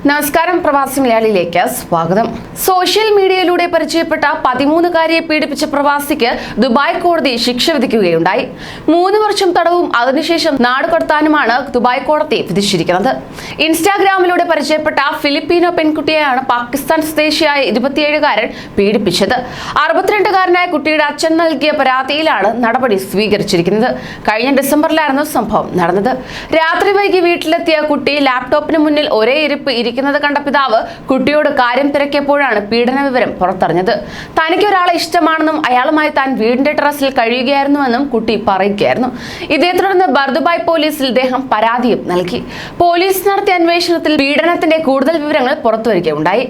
നമസ്കാരം, പ്രവാസി മലയാളിയിലേക്ക് സ്വാഗതം. സോഷ്യൽ മീഡിയയിലൂടെ പരിചയപ്പെട്ട 13-കാരിയെ പീഡിപ്പിച്ച പ്രവാസിക്ക് ദുബായ് കോടതി ശിക്ഷ വിധിക്കുകയുണ്ടായി. 3 വർഷം തടവും അതിനുശേഷം നാടുകടത്താനുമാണ് ദുബായ് കോടതി വിധിച്ചിരിക്കുന്നത്. ഇൻസ്റ്റാഗ്രാമിലൂടെ പരിചയപ്പെട്ട ഫിലിപ്പീനോ പെൺകുട്ടിയെയാണ് പാകിസ്ഥാൻ സ്വദേശിയായ 27-കാരൻ പീഡിപ്പിച്ചത്. 62-കാരനായ കുട്ടിയുടെ അച്ഛൻ നൽകിയ പരാതിയിലാണ് നടപടി സ്വീകരിച്ചിരിക്കുന്നത്. കഴിഞ്ഞ ഡിസംബറിലായിരുന്നു സംഭവം നടന്നത്. രാത്രി വൈകി വീട്ടിലെത്തിയ കുട്ടി ലാപ്ടോപ്പിന് മുന്നിൽ ഒരേ ഇരിപ്പ് ഇരിക്കുന്നത് കണ്ട പിതാവ് കുട്ടിയോട് കാര്യം തിരക്കിയപ്പോഴാണ് പീഡന വിവരം പുറത്തറിഞ്ഞത്. തനിക്ക് ഒരാളെ ഇഷ്ടമാണെന്നും അയാളുമായി താൻ വീടിന്റെ ടെറസിൽ കഴിയുകയായിരുന്നുവെന്നും കുട്ടി പറയുകയായിരുന്നു. ഇതേ തുടർന്ന് ദുബായ് പോലീസിൽ ഇദ്ദേഹം പരാതിയും നൽകി. പോലീസ് നടത്തിയ അന്വേഷണത്തിൽ പീഡനത്തിന്റെ കൂടുതൽ വിവരങ്ങൾ പുറത്തുവരികയുണ്ടായി.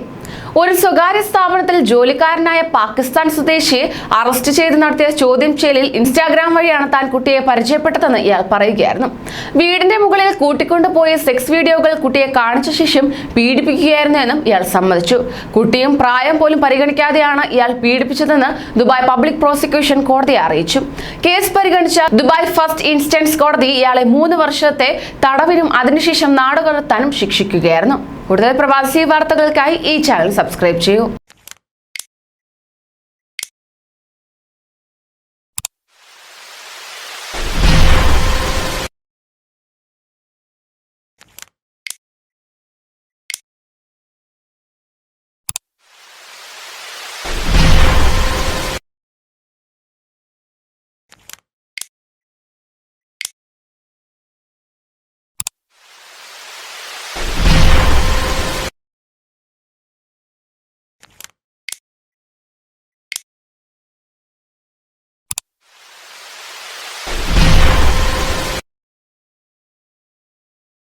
ഒരു സ്വകാര്യ സ്ഥാപനത്തിൽ ജോലിക്കാരനായ പാകിസ്ഥാൻ സ്വദേശിയെ അറസ്റ്റ് ചെയ്ത് നടത്തിയ ചോദ്യം ചെയ്യലിൽ ഇൻസ്റ്റാഗ്രാം വഴിയാണ് താൻ കുട്ടിയെ പരിചയപ്പെട്ടതെന്ന് ഇയാൾ പറയുകയായിരുന്നു. വീടിന്റെ മുകളിൽ കൂട്ടിക്കൊണ്ടുപോയ സെക്സ് വീഡിയോകൾ കുട്ടിയെ കാണിച്ച ശേഷം പീഡിപ്പിക്കുകയായിരുന്നു എന്നും ഇയാൾ സമ്മതിച്ചു. കുട്ടിയും പ്രായം പോലും പരിഗണിക്കാതെയാണ് ഇയാൾ പീഡിപ്പിച്ചതെന്ന് ദുബായ് പബ്ലിക് പ്രോസിക്യൂഷൻ കോടതിയെ അറിയിച്ചു. കേസ് പരിഗണിച്ച ദുബായ് ഫസ്റ്റ് ഇൻസ്റ്റൻസ് കോടതി ഇയാളെ 3 വർഷത്തെ തടവിനും അതിനുശേഷം നാടുകടത്താനും ശിക്ഷിക്കുകയായിരുന്നു. കൂടുതൽ പ്രവാസി വാർത്തകൾക്കായി ഈ ചാനൽ സബ്സ്ക്രൈബ് ചെയ്യൂ.